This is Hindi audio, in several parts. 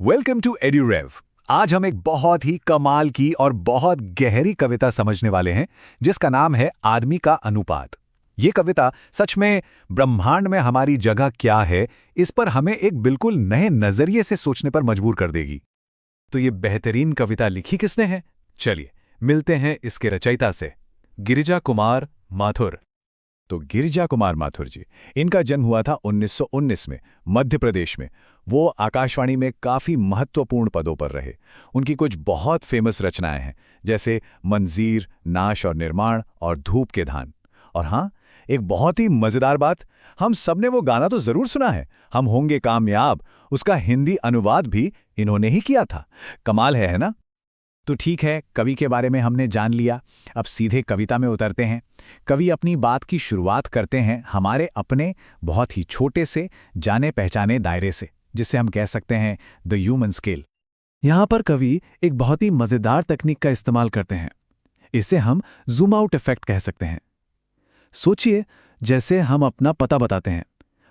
Welcome to एड्यूरेव। आज हम एक बहुत ही कमाल की और बहुत गहरी कविता समझने वाले हैं जिसका नाम है आदमी का अनुपात। ये कविता सच में ब्रह्मांड में हमारी जगह क्या है, इस पर हमें एक बिल्कुल नए नजरिए से सोचने पर मजबूर कर देगी। तो ये बेहतरीन कविता लिखी किसने है? चलिए मिलते हैं इसके रचयिता से, गिरिजा कुमार माथुर। तो गिरिजा कुमार माथुर जी, इनका जन्म हुआ था 1919 में मध्य प्रदेश में। वो आकाशवाणी में काफ़ी महत्वपूर्ण पदों पर रहे। उनकी कुछ बहुत फेमस रचनाएं हैं, जैसे मंजीर, नाश और निर्माण और धूप के धान। और हाँ, एक बहुत ही मज़ेदार बात, हम सबने वो गाना तो ज़रूर सुना है, हम होंगे कामयाब। उसका हिंदी अनुवाद भी इन्होंने ही किया था। कमाल है ना? तो ठीक है, कवि के बारे में हमने जान लिया। अब सीधे कविता में उतरते हैं। कवि अपनी बात की शुरुआत करते हैं हमारे अपने बहुत ही छोटे से जाने पहचाने दायरे से, जिसे हम कह सकते हैं द ह्यूमन स्केल। यहाँ पर कवि एक बहुत ही मज़ेदार तकनीक का इस्तेमाल करते हैं। इसे हम जूम आउट इफेक्ट कह सकते हैं। सोचिए, जैसे हम अपना पता बताते हैं।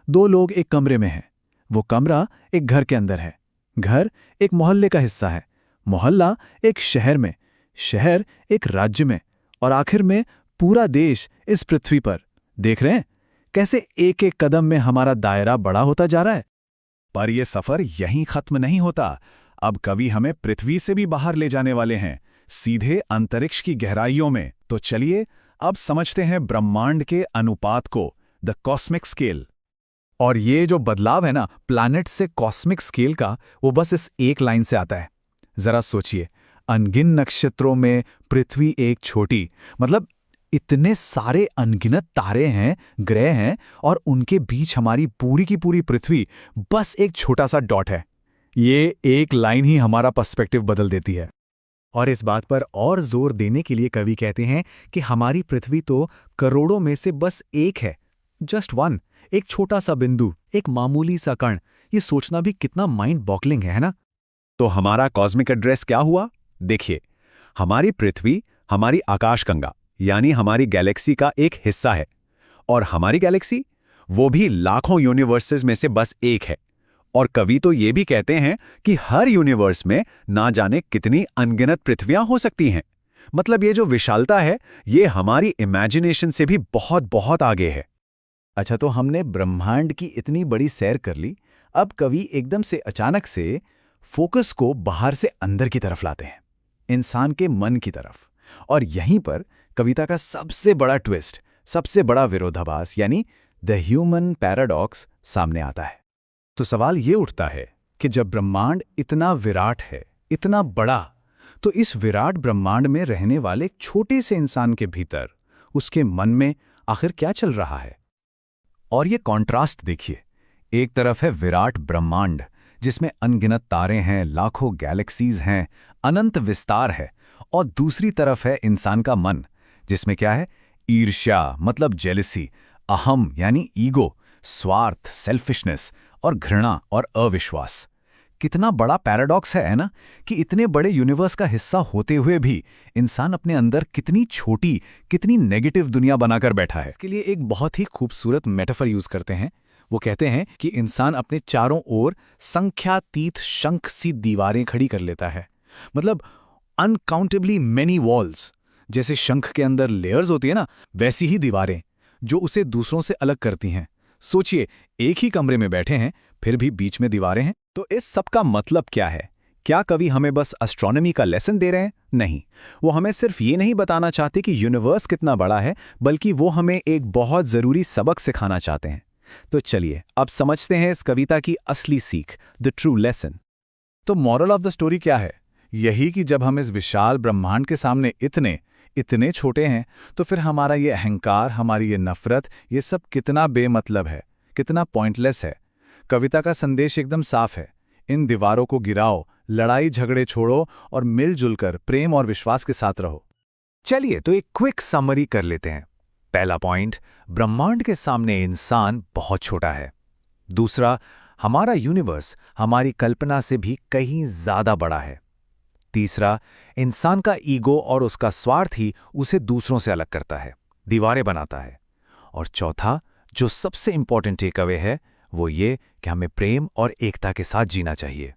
दो लोग एक कमरे में हैं। वो कमरा एक घर के अंदर है। घर एक मोहल्ले का हिस्सा है। मोहल्ला एक शहर में, शहर एक राज्य में, और आखिर में पूरा देश इस पृथ्वी पर। देख रहे हैं कैसे एक एक कदम में हमारा दायरा बड़ा होता जा रहा है। पर यह सफ़र यहीं खत्म नहीं होता। अब कवि हमें पृथ्वी से भी बाहर ले जाने वाले हैं, सीधे अंतरिक्ष की गहराइयों में। तो चलिए अब समझते हैं ब्रह्मांड के अनुपात को, द कॉस्मिक स्केल। और ये जो बदलाव है ना प्लैनेट से कॉस्मिक स्केल का, वो बस इस एक लाइन से आता है। जरा सोचिए, अनगिन नक्षत्रों में पृथ्वी एक छोटी, मतलब इतने सारे अनगिनत तारे हैं, ग्रह हैं, और उनके बीच हमारी पूरी की पूरी पृथ्वी बस एक छोटा सा डॉट है। ये एक लाइन ही हमारा पर्सपेक्टिव बदल देती है। और इस बात पर और जोर देने के लिए कवि कहते हैं कि हमारी पृथ्वी तो करोड़ों में से बस एक है, जस्ट वन, एक छोटा सा बिंदु, एक मामूली सा कण। ये सोचना भी कितना माइंड बॉगलिंग है ना? तो हमारा कॉस्मिक एड्रेस क्या हुआ? देखिए, हमारी पृथ्वी हमारी आकाशगंगा यानी हमारी गैलेक्सी का एक हिस्सा है। और हमारी गैलेक्सी, वो भी लाखों यूनिवर्सेस में से बस एक है। और कवि तो ये भी कहते हैं कि हर यूनिवर्स में ना जाने कितनी अनगिनत पृथ्वियां हो सकती हैं। मतलब ये जो विशालता है, ये हमारी इमेजिनेशन से भी बहुत बहुत आगे है। अच्छा, तो हमने ब्रह्मांड की इतनी बड़ी सैर कर ली। अब कवि एकदम से अचानक से फोकस को बाहर से अंदर की तरफ लाते हैं, इंसान के मन की तरफ। और यहीं पर कविता का सबसे बड़ा ट्विस्ट, सबसे बड़ा विरोधाभास यानी द ह्यूमन पैराडॉक्स सामने आता है। तो सवाल ये उठता है कि जब ब्रह्मांड इतना विराट है, इतना बड़ा, तो इस विराट ब्रह्मांड में रहने वाले एक छोटे से इंसान के भीतर, उसके मन में आखिर क्या चल रहा है? और ये कॉन्ट्रास्ट देखिए, एक तरफ है विराट ब्रह्मांड जिसमें अनगिनत तारे हैं, लाखों गैलेक्सीज हैं, अनंत विस्तार है। और दूसरी तरफ है इंसान का मन, जिसमें क्या है? ईर्ष्या मतलब जेलसी, अहम यानी ईगो, स्वार्थ सेल्फिशनेस, और घृणा और अविश्वास। कितना बड़ा पैराडॉक्स है ना, कि इतने बड़े यूनिवर्स का हिस्सा होते हुए भी इंसान अपने अंदर कितनी छोटी, कितनी नेगेटिव दुनिया बनाकर बैठा है। इसके लिए एक बहुत ही खूबसूरत मेटाफर यूज करते हैं। वो कहते हैं कि इंसान अपने चारों ओर संख्यातीत शंख सी दीवारें खड़ी कर लेता है। मतलब अनकाउंटेबली मेनी वॉल्स। जैसे शंख के अंदर लेयर्स होती है ना, वैसी ही दीवारें जो उसे दूसरों से अलग करती हैं। सोचिए, एक ही कमरे में बैठे हैं, फिर भी बीच में दीवारें हैं। तो इस सब का मतलब क्या है? क्या कवि हमें बस एस्ट्रोनॉमी का लेसन दे रहे हैं? नहीं, वो हमें सिर्फ ये नहीं बताना चाहते कि यूनिवर्स कितना बड़ा है, बल्कि वो हमें एक बहुत ज़रूरी सबक सिखाना चाहते हैं। तो चलिए अब समझते हैं इस कविता की असली सीख, द ट्रू लेसन। तो मॉरल ऑफ द स्टोरी क्या है? यही कि जब हम इस विशाल ब्रह्मांड के सामने इतने छोटे हैं, तो फिर हमारा ये अहंकार, हमारी ये नफरत, ये सब कितना बेमतलब है, कितना पॉइंटलेस है। कविता का संदेश एकदम साफ है, इन दीवारों को गिराओ, लड़ाई झगड़े छोड़ो और मिलजुल कर प्रेम और विश्वास के साथ रहो। चलिए तो एक क्विक समरी कर लेते हैं। पहला पॉइंट, ब्रह्मांड के सामने इंसान बहुत छोटा है। दूसरा, हमारा यूनिवर्स हमारी कल्पना से भी कहीं ज्यादा बड़ा है। तीसरा, इंसान का ईगो और उसका स्वार्थ ही उसे दूसरों से अलग करता है, दीवारें बनाता है। और चौथा, जो सबसे इंपॉर्टेंट टेकअवे है, वो ये कि हमें प्रेम और एकता के साथ जीना चाहिए।